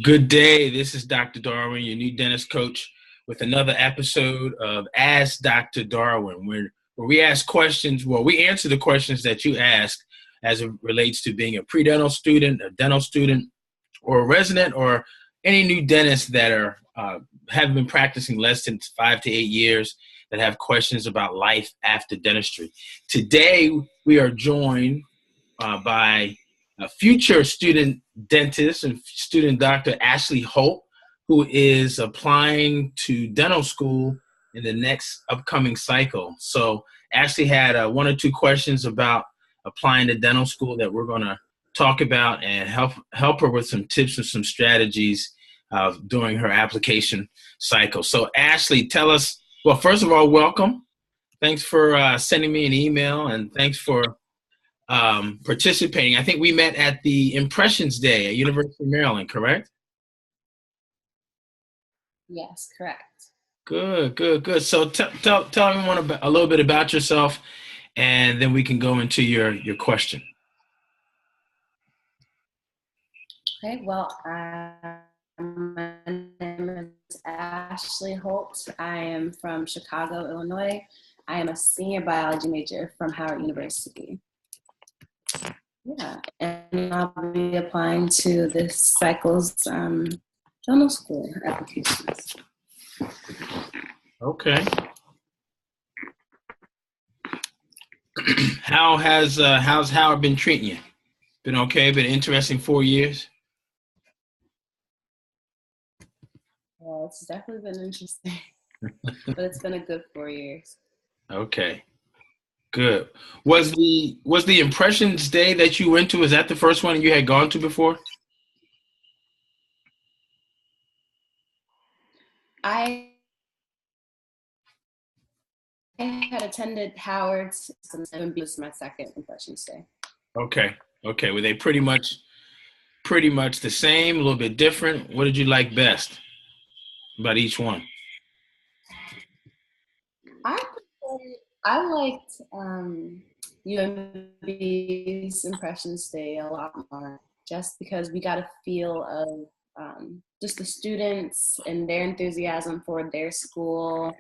Good day. This is Dr. Darwin, your new dentist coach, with another episode of Ask Dr. Darwin, where we ask questions. Well, we answer the questions that you ask as it relates to being a pre-dental student, a dental student, or a resident, or any new dentists that are have been practicing less than 5 to 8 years that have questions about life after dentistry. Today, we are joined by a future student dentist and student doctor, Ashley Holt, who is applying to dental school in the next upcoming cycle. So Ashley had one or two questions about applying to dental school that we're going to talk about and help her with some tips and some strategies during her application cycle. So Ashley, tell us, well, first of all, welcome. Thanks for sending me an email, and thanks for participating. I think we met at the Impressions Day at University of Maryland, correct? Yes, correct. Good. So tell everyone a little bit about yourself, and then we can go into your question. Okay, well, my name is Ashley Holt. I am from Chicago, Illinois. I am a senior biology major from Howard University. Yeah, and I'll be applying to this cycle's dental school applications. Okay. How's Howard been treating you? Been okay? Been interesting 4 years? Well, it's definitely been interesting, but it's been a good 4 years. Okay. Good. Was the Impressions Day that you went to, is that the first one you had gone to before? I had attended Howard's since it was my second Impressions Day. Okay. Were they pretty much the same, a little bit different? What did you like best about each one? I liked UMB's Impressions Day a lot more, just because we got a feel of just the students and their enthusiasm for their school.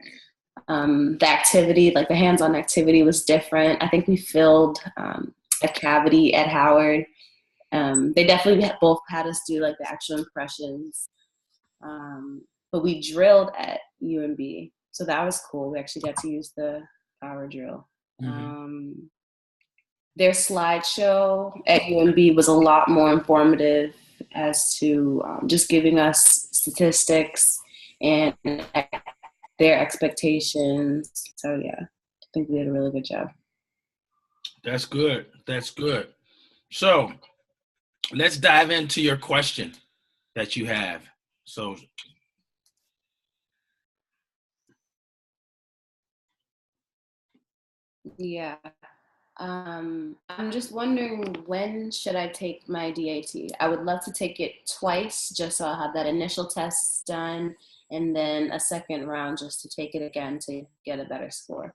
The activity, like the hands-on activity, was different. I think we filled a cavity at Howard. They definitely both had us do like the actual impressions, but we drilled at UMB, so that was cool. We actually got to use the power drill. Mm-hmm. Their slideshow at UMB was a lot more informative as to just giving us statistics and their expectations. So yeah, I think we did a really good job. That's good. So let's dive into your question that you have. So yeah, I'm just wondering, when should I take my DAT? I would love to take it twice, just so I'll have that initial test done, and then a second round just to take it again to get a better score.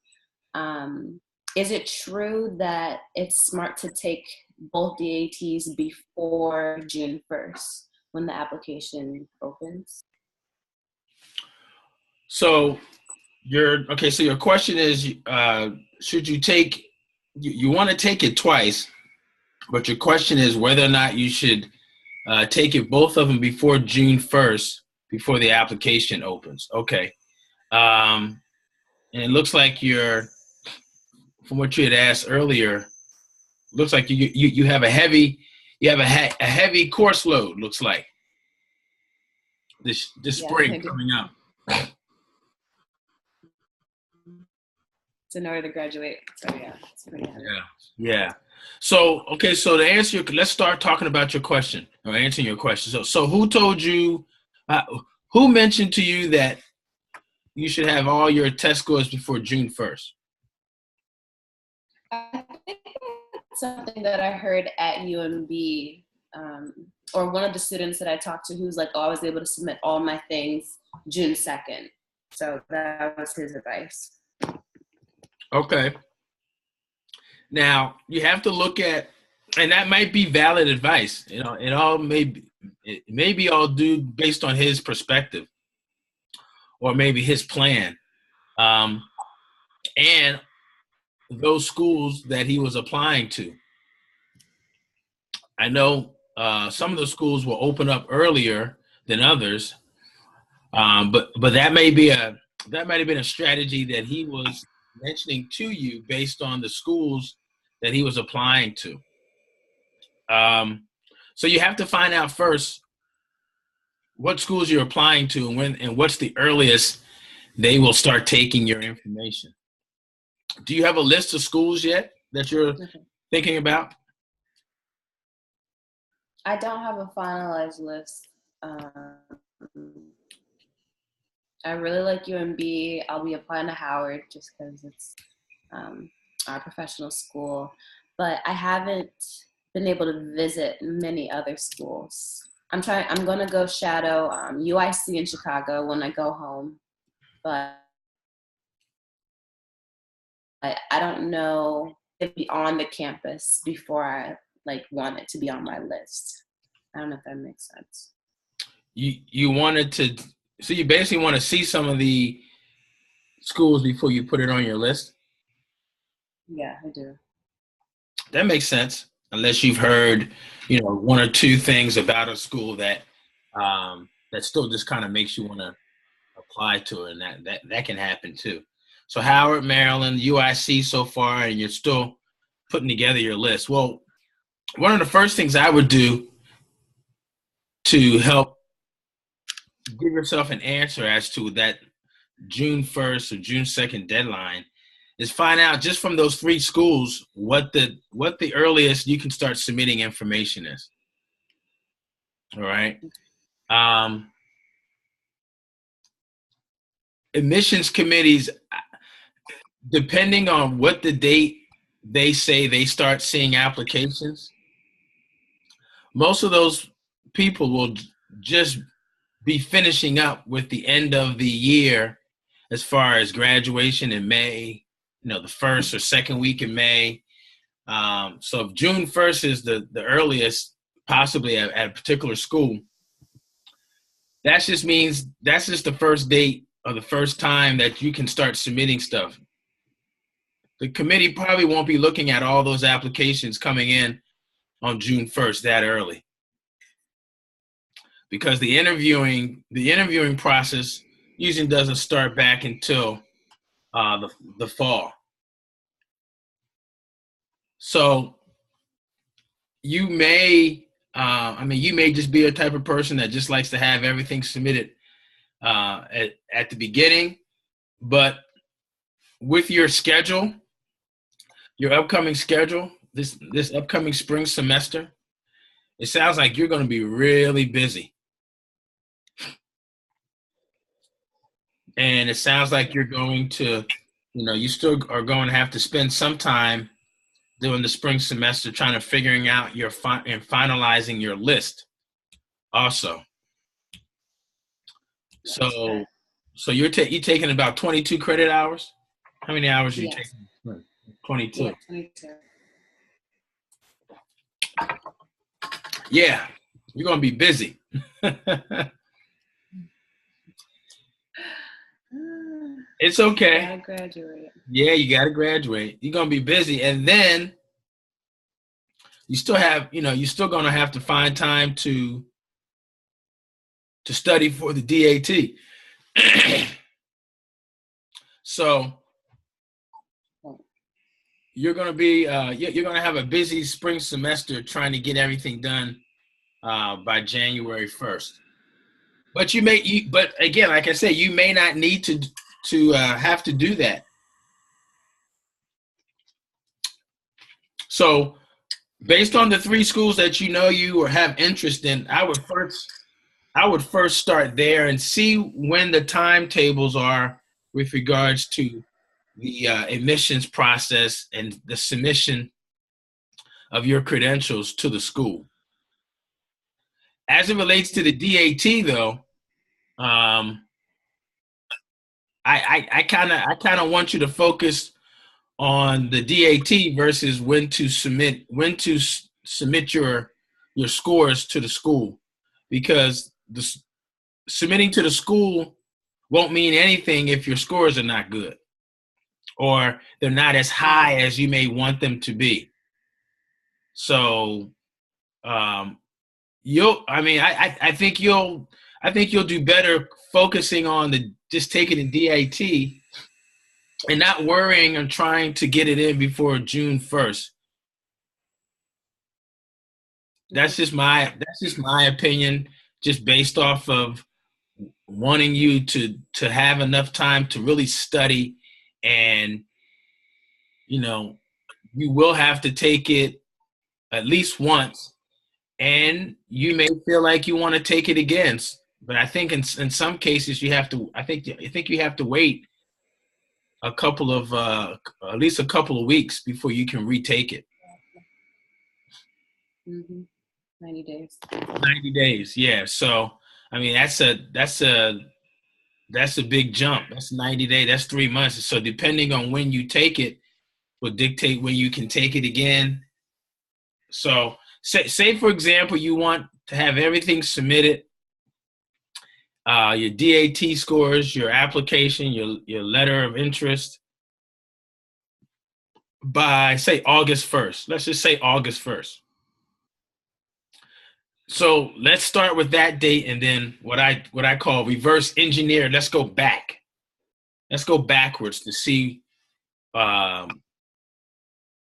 Is it true that it's smart to take both DATs before June 1st when the application opens? So your question is, should you take, you want to take it twice, but your question is whether or not you should take it, both of them, before June 1st, before the application opens. Okay. And it looks like from what you had asked earlier, looks like you have a heavy course load, looks like, this spring coming up. In order to graduate. So yeah, it's pretty heavy. Yeah. So, okay, so to answer let's start talking about your question, or answering your question. So who told you, who mentioned to you that you should have all your test scores before June 1st? I think it's something that I heard at UMB, or one of the students that I talked to, who's like, oh, I was able to submit all my things June 2nd. So that was his advice. Okay. Now you have to look at, and that might be valid advice. You know, it It may be all due based on his perspective or maybe his plan. And those schools that he was applying to. I know some of the schools will open up earlier than others, but that might have been a strategy that he was mentioning to you based on the schools that he was applying to. So you have to find out first what schools you're applying to and when and what's the earliest they will start taking your information. Do you have a list of schools yet that you're thinking about? I don't have a finalized list. I really like UMB. I'll be applying to Howard just because it's our professional school. But I haven't been able to visit many other schools. I'm going to go shadow UIC in Chicago when I go home. But I don't know if it'll be on the campus before I want it to be on my list. I don't know if that makes sense. You wanted to, so you basically want to see some of the schools before you put it on your list? Yeah, I do. That makes sense, unless you've heard, one or two things about a school that that still just kind of makes you want to apply to it, and that can happen too. So Howard, Maryland, UIC so far, and you're still putting together your list. Well, one of the first things I would do to help give yourself an answer as to that June 1st or June 2nd deadline is find out just from those 3 schools what the earliest you can start submitting information is. All right. Admissions committees, depending on what the date they say they start seeing applications, most of those people will just be finishing up with the end of the year as far as graduation in May, the first or second week in May. So if June 1st is the earliest possibly at a particular school, that just means that's just the first date or the first time that you can start submitting stuff. The committee probably won't be looking at all those applications coming in on June 1st that early, because the interviewing process usually doesn't start back until the fall. So you may just be a type of person that just likes to have everything submitted at the beginning, but with your schedule, your upcoming schedule, this upcoming spring semester, it sounds like you're going to be really busy. And it sounds like you're going to, you still are going to have to spend some time during the spring semester trying to figuring out and finalizing your list also. So you're taking about 22 credit hours? How many hours are you taking? 22. Yeah, 22. Yeah, you're going to be busy. It's okay. I gotta graduate. Yeah, you got to graduate. You're going to be busy. And then you still have, you're still going to have to find time to study for the DAT. So you're going to be, you're going to have a busy spring semester trying to get everything done by January 1st. But but again, like I said, you may not need to have to do that. So based on the 3 schools that you or have interest in, I would first start there and see when the timetables are with regards to the admissions process and the submission of your credentials to the school. As it relates to the DAT, though, I kind of want you to focus on the DAT versus when to submit your scores to the school, because submitting to the school won't mean anything if your scores are not good or they're not as high as you may want them to be. So I think you'll do better focusing on just taking the DAT and not worrying on trying to get it in before June 1st. That's just my opinion, just based off of wanting you to have enough time to really study. And you will have to take it at least once, and you may feel like you want to take it again. But I think in some cases you have to. I think you have to wait a couple of at least a couple of weeks before you can retake it. 90 days. 90 days, yeah. So I mean that's a big jump. That's 90 days. That's 3 months. So depending on when you take it will dictate when you can take it again. So say for example, you want to have everything submitted, your DAT scores, your application, your letter of interest by say August 1st. Let's just say August 1st. So let's start with that date, and then what I call reverse engineer. Let's go back. Let's go backwards to see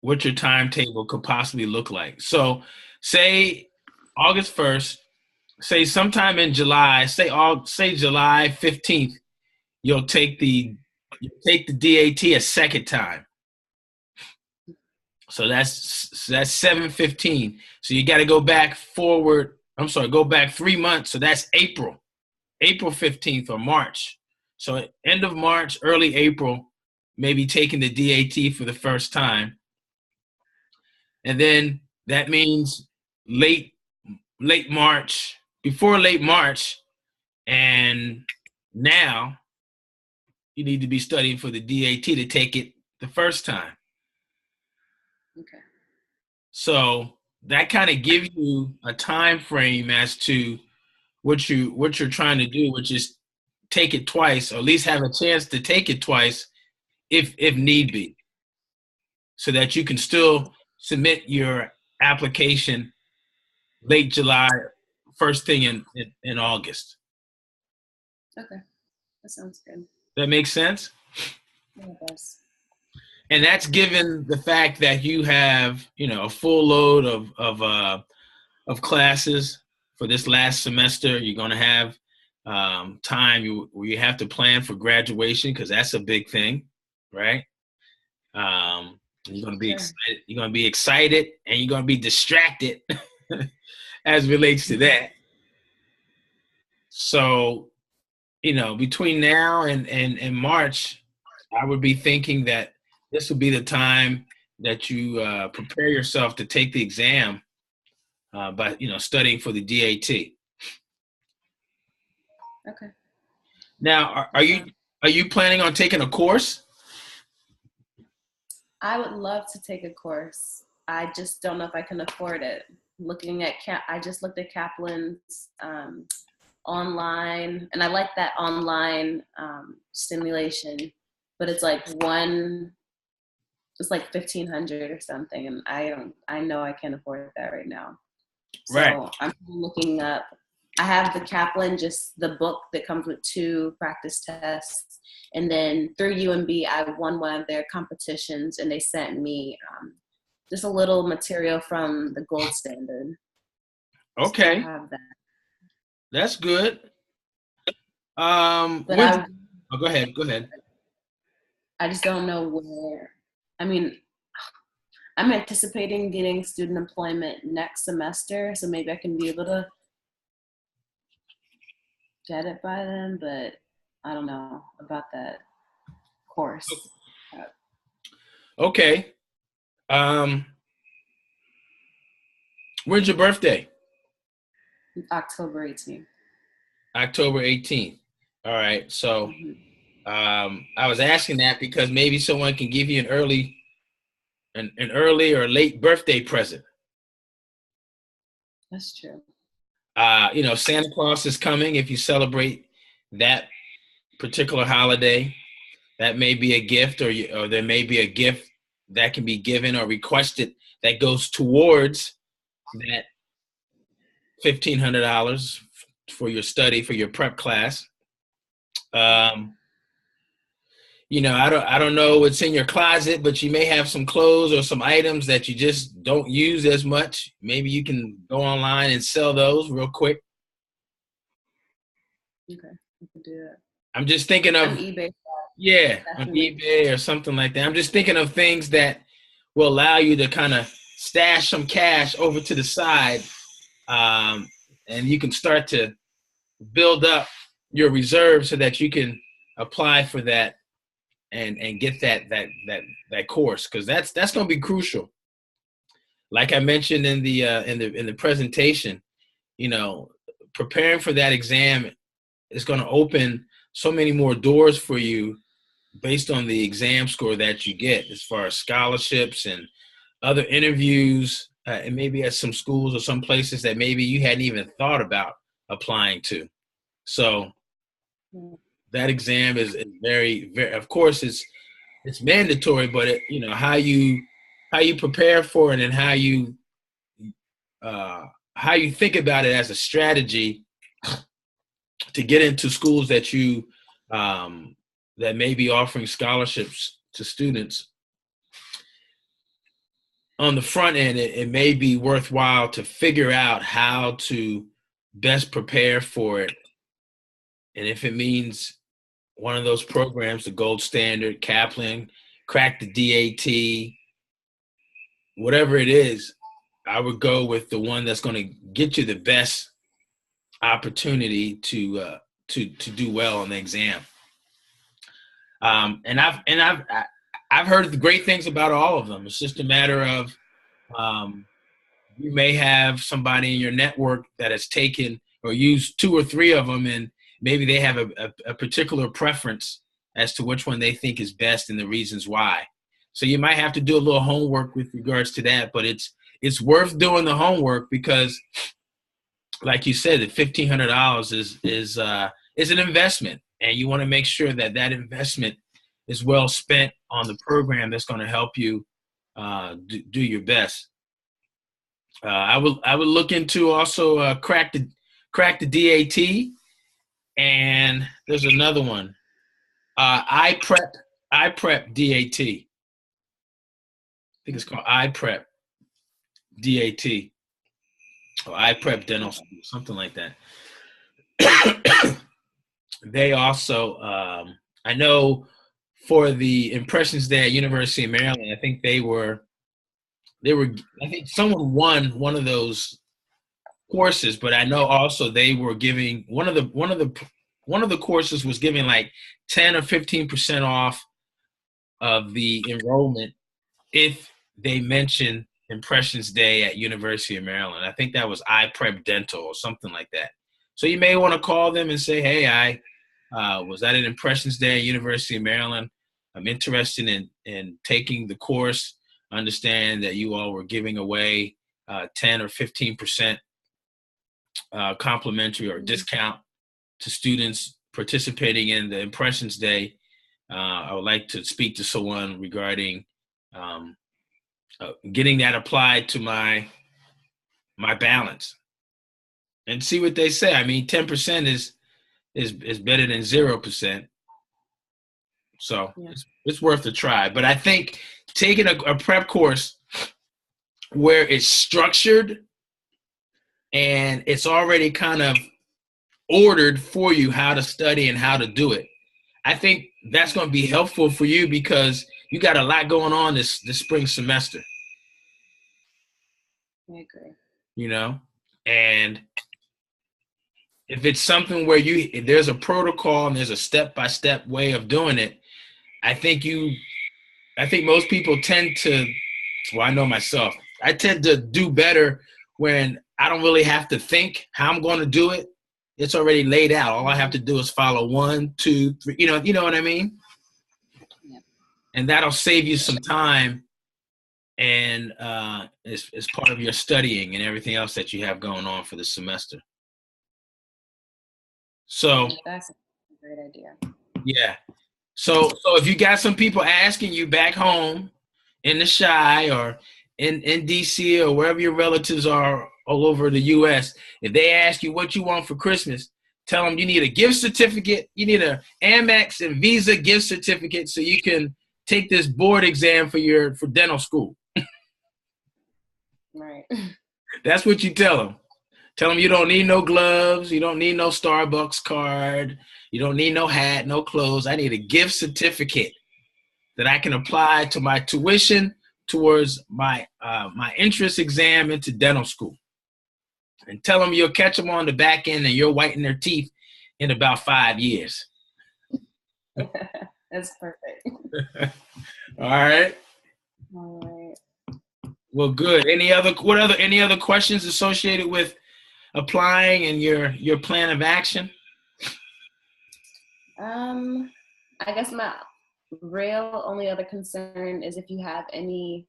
what your timetable could possibly look like. So say August 1st, say sometime in July, say July 15th, you'll take the DAT a second time. So that's 7/15. So you got to go back forward. Go back 3 months. So that's April 15th or March. So end of March, early April, maybe taking the DAT for the first time. And then that means late March, before late March, and now you need to be studying for the DAT to take it the first time. Okay. So that kind of gives you a time frame as to what you're trying to do, which is take it twice, or at least have a chance to take it twice if need be, so that you can still submit your application late July, first thing in August. Okay, that sounds good. That makes sense? Yeah, it does. And that's given the fact that you have, a full load of classes for this last semester. You're going to have time where you have to plan for graduation, because that's a big thing, right? You're going to be excited. You're going to be excited, and you're going to be distracted as relates to that. So, between now and March, I would be thinking that this would be the time that you prepare yourself to take the exam by studying for the DAT. Okay. Now, are you planning on taking a course? I would love to take a course. I just don't know if I can afford it. I just looked at Kaplan's online, and I like that online stimulation, but it's like it's like $1,500 or something, and I know I can't afford that right now. So right. I'm looking up. I have the Kaplan, just the book that comes with 2 practice tests, and then through UMB, I won one of their competitions, and they sent me just a little material from the gold standard. Okay, so I have that. That's good. But go ahead. I just don't know where. I mean, I'm anticipating getting student employment next semester, so maybe I can be able to get it by then, but I don't know about that course. Okay. When's your birthday? October 18th. October 18th. All right. So I was asking that because maybe someone can give you an early or late birthday present. That's true. Santa Claus is coming. If you celebrate that particular holiday, that may be a gift, or there may be a gift that can be given or requested that goes towards that $1,500 for your study, for your prep class. Um, I don't know what's in your closet, but you may have some clothes or some items that you just don't use as much. Maybe you can go online and sell those real quick. Okay, I can do it. I'm just thinking On of, eBay. yeah, on Definitely. eBay or something like that. I'm just thinking of things that will allow you to kind of stash some cash over to the side, and you can start to build up your reserves so that you can apply for that and get that course, because that's going to be crucial. Like I mentioned in the presentation, you know, preparing for that exam is going to open so many more doors for you based on the exam score that you get, as far as scholarships and other interviews, and maybe at some schools or some places that maybe you hadn't even thought about applying to. So that exam is very, very, of course, it's mandatory, but how you prepare for it, and uh, how you think about it as a strategy to get into schools that may be offering scholarships to students. On the front end, it may be worthwhile to figure out how to best prepare for it. And if it means one of those programs, the gold standard, Kaplan, crack the DAT, whatever it is, I would go with the one that's going to get you the best opportunity to do well on the exam. And I've heard great things about all of them. It's just a matter of, you may have somebody in your network that has taken or used two or three of them, and maybe they have a particular preference as to which one they think is best and the reasons why. So you might have to do a little homework with regards to that, but it's worth doing the homework, because, like you said, the $1,500 is an investment, and you want to make sure that that investment is well spent on the program that's going to help you do your best. I would look into also crack the DAT, and there's another one, iPrep DAT. I think it's called iPrep DAT, or iPrep Dental School, something like that. They also, I know, for the Impressions Day at University of Maryland, I think I think someone won one of those courses, but I know also they were giving one of the courses was giving like 10 or 15% off of the enrollment if they mention Impressions Day at University of Maryland. I think that was iPrep Dental or something like that. So you may want to call them and say, hey, I was at an Impressions Day at University of Maryland. I'm interested in taking the course. I understand that you all were giving away 10 or 15% complimentary or discount to students participating in the Impressions Day. I would like to speak to someone regarding getting that applied to my balance, and see what they say. I mean, 10% is better than 0%, so Yeah. it's worth a try. But I think taking a prep course where it's structured and it's already kind of ordered for you how to study and how to do it, I think that's going to be helpful for you, because you got a lot going on this spring semester. I agree. And if it's something where there's a protocol and there's a step-by-step way of doing it, I think most people tend to, well, I know myself, I tend to do better when I don't really have to think how I'm going to do it. It's already laid out. All I have to do is follow 1, 2, 3, you know what I mean? Yeah. And that'll save you some time, and as part of your studying and everything else that you have going on for the semester. So That's a great idea. yeah. So if you got some people asking you back home in the Chi or in DC or wherever your relatives are all over the US, if they ask you what you want for Christmas, tell them you need a gift certificate, you need a Amex and Visa gift certificate so you can take this board exam for dental school. Right. That's what you tell them. Tell them you don't need no gloves, you don't need no Starbucks card, you don't need no hat, no clothes. I need a gift certificate that I can apply to my tuition towards my my entrance exam into dental school. And tell them you'll catch them on the back end and you'll whiten their teeth in about 5 years. That's perfect. All right. All right. Well, good. Any other questions associated with applying and your plan of action? I guess my real only other concern is if you have any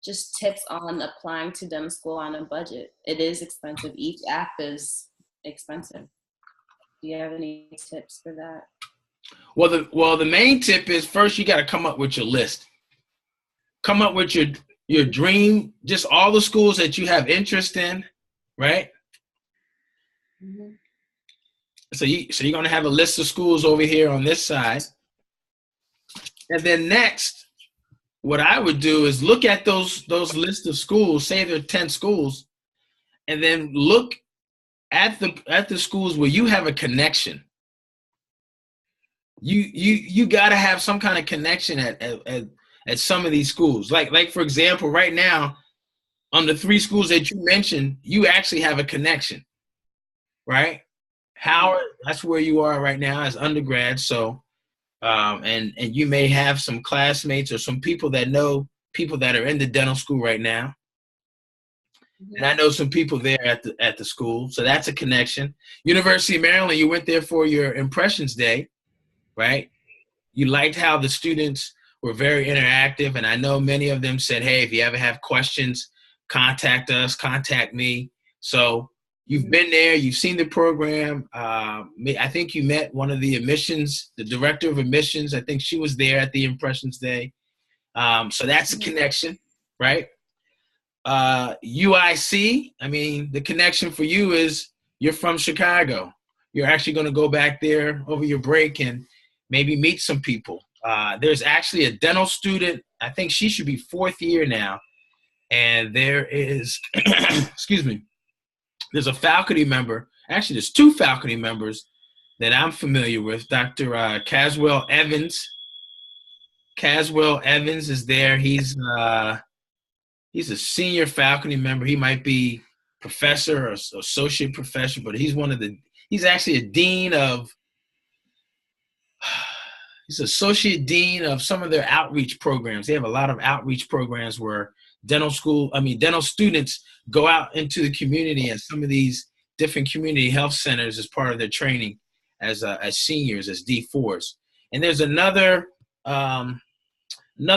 just tips on applying to dental school on a budget. It is expensive. Each app is expensive. Do you have any tips for that? Well, the main tip is first you got to come up with your list. Come up with your dream, just all the schools that you have interest in, right? Mm-hmm. So you're gonna have a list of schools over here on this side, and then next, what I would do is look at those lists of schools. Say there are 10 schools, and then look at the schools where you have a connection. You got to have some kind of connection at some of these schools. Like for example, right now, on the 3 schools that you mentioned, you actually have a connection, right? Howard, that's where you are right now as undergrad. So, and you may have some classmates or some people that know people that are in the dental school right now. And I know some people there at the school. So that's a connection. University of Maryland, you went there for your impressions day, right? You liked how the students were very interactive. And I know many of them said, hey, if you ever have questions, contact us, contact me. So you've been there, you've seen the program. I think you met one of the admissions, the director of admissions. I think she was there at the impressions day. So that's a connection, right? UIC, I mean, the connection for you is you're from Chicago. You're actually going to go back there over your break and maybe meet some people. There's actually a dental student. I think she should be 4th year now. And there is, excuse me, there's a faculty member. Actually, there's 2 faculty members that I'm familiar with. Dr. Caswell Evans. Caswell Evans is there. He's a senior faculty member. He might be professor or associate professor, but he's actually a dean of, he's associate dean of some of their outreach programs. They have a lot of outreach programs where dental students go out into the community and some of these different community health centers as part of their training as seniors, as D4s. And there's another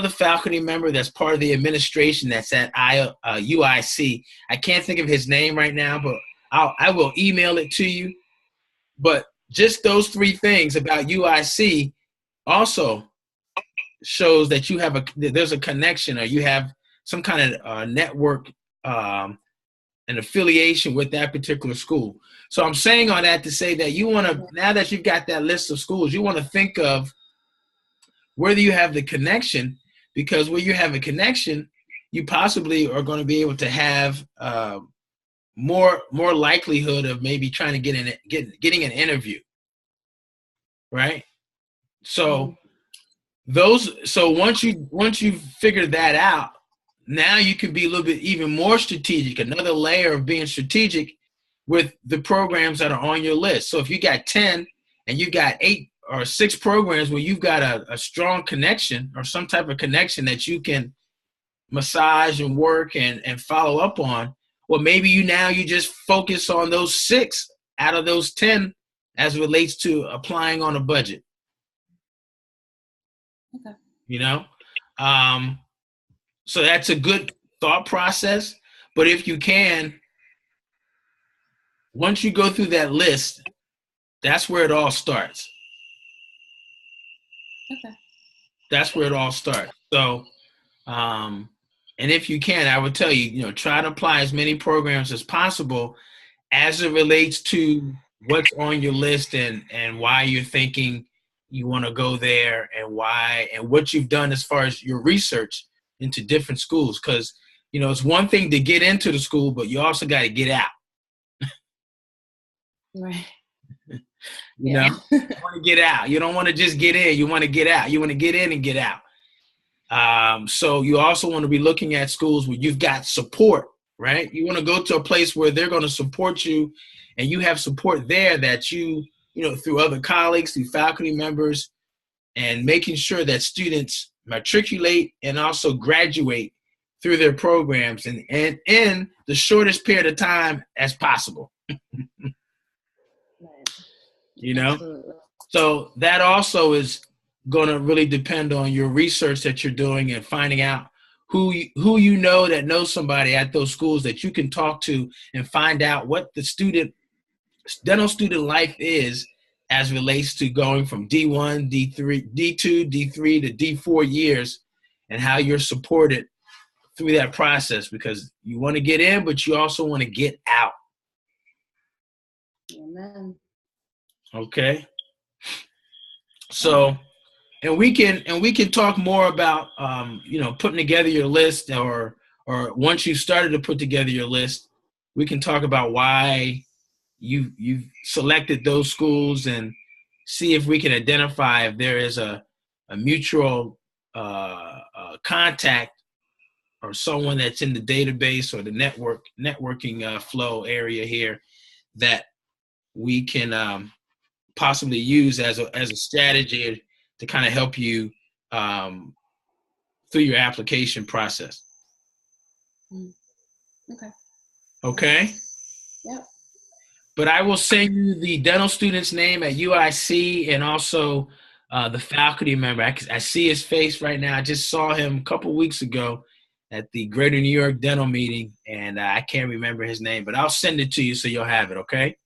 faculty member that's part of the administration that's at UIC. I can't think of his name right now, but I will email it to you. But just those 3 things about UIC also shows that there's a connection, or you have some kind of network an affiliation with that particular school. So I'm saying all that to say that you want to, now that you've got that list of schools, you want to think of whether you have the connection, because where you have a connection, you possibly are going to be able to have more likelihood of maybe trying to getting an interview, right? So once you figure that out, now you can be a little bit even more strategic, another layer of being strategic with the programs that are on your list. So if you got 10 and you got 8 or 6 programs where you've got a strong connection or some type of connection that you can massage and work and follow up on, well, maybe you just focus on those 6 out of those 10 as it relates to applying on a budget. Okay. You know? So that's a good thought process. But if you can, once you go through that list, That's where it all starts. Okay. That's where it all starts. So, and if you can, I would tell you, try to apply as many programs as possible as it relates to what's on your list and why you're thinking you want to go there and why and what you've done as far as your research into different schools. Because, it's one thing to get into the school, but you also got to get out. Right. You want to get out. You don't want to just get in. You want to get out. You want to get in and get out. So you also want to be looking at schools where you've got support, right? You want to go to a place where they're going to support you and you have support there that through other colleagues, through faculty members, and making sure that students matriculate and also graduate through their programs and in the shortest period of time as possible. Absolutely. So that also is going to really depend on your research that you're doing and finding out who that knows somebody at those schools that you can talk to and find out what the dental student life is as relates to going from D1, D3, D2, D3 to D4 years and how you're supported through that process, because you want to get in, but you also want to get out. Amen. Okay. So, and we can talk more about, putting together your list or once you started to put together your list, we can talk about why you've selected those schools and see if we can identify if there is a mutual contact or someone that's in the database or the networking flow area here that we can possibly use as a strategy to kind of help you through your application process. Okay. Okay? Yep. But I will send you the dental student's name at UIC and also the faculty member. I see his face right now. I just saw him a couple weeks ago at the Greater New York Dental Meeting, and I can't remember his name, but I'll send it to you so you'll have it, okay?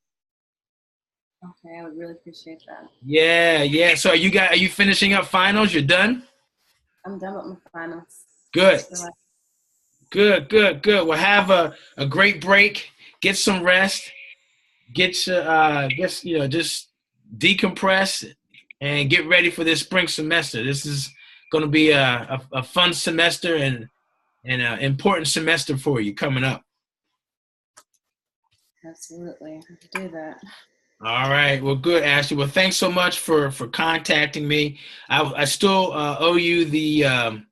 Okay, I would really appreciate that. Yeah. So are you finishing up finals? You're done? I'm done with my finals. Good. Well, have a great break. Get some rest. Just decompress and get ready for this spring semester. This is going to be a fun semester and an important semester for you coming up. Absolutely. I have to do that. All right. Well, good, Ashley. Well, thanks so much for contacting me. I still owe you the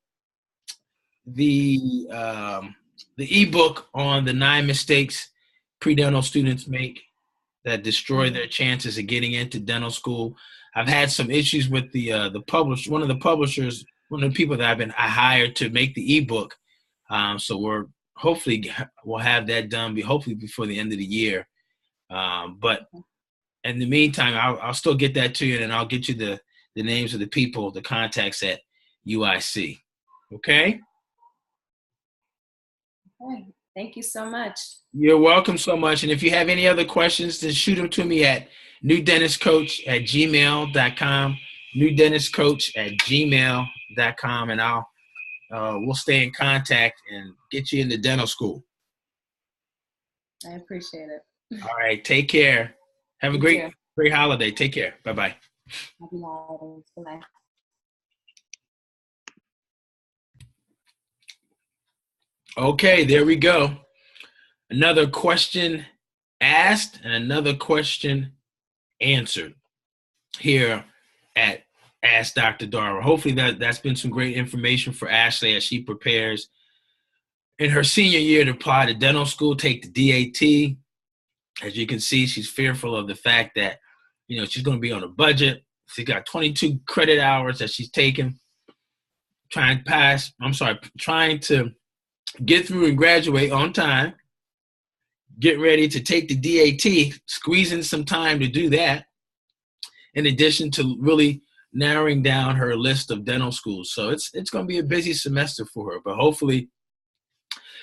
ebook on the 9 mistakes pre-dental students make that destroy their chances of getting into dental school. I've had some issues with the publisher. One of the publishers, one of the people that I hired to make the ebook. So we'll have that done. Hopefully before the end of the year. But in the meantime, I'll still get that to you, and I'll get you the names of the people, the contacts at UIC. Okay? Okay. Thank you so much. You're welcome so much. And if you have any other questions, then shoot them to me at newdentistcoach@gmail.com, newdentistcoach@gmail.com, and we'll stay in contact and get you into dental school. I appreciate it. All right. Take care. Have a great holiday. Take care. Bye-bye. Happy holidays. Bye-bye. Okay, there we go. Another question asked and another question answered here at Ask Dr. Darwin. Hopefully that's been some great information for Ashley as she prepares in her senior year to apply to dental school, take the DAT. As you can see, she's fearful of the fact that, she's going to be on a budget. She's got 22 credit hours that she's taken, trying to get through and graduate on time, get ready to take the DAT, squeezing some time to do that, in addition to really narrowing down her list of dental schools. So it's going to be a busy semester for her, but hopefully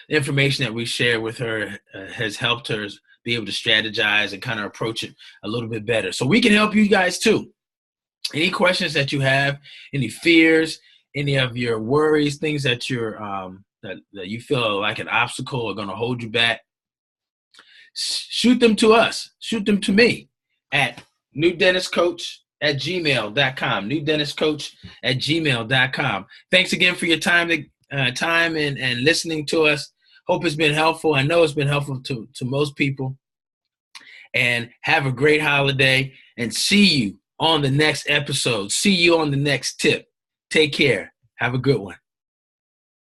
the information that we share with her has helped her be able to strategize and kind of approach it a little bit better. So we can help you guys too. Any questions that you have, any fears, any of your worries, things that you're that you feel like an obstacle are going to hold you back, shoot them to us. Shoot them to me at newdentistcoach@gmail.com. newdentistcoach@gmail.com. Thanks again for your time and listening to us. Hope it's been helpful. I know it's been helpful to most people. And have a great holiday, and see you on the next episode. See you on the next tip. Take care. Have a good one.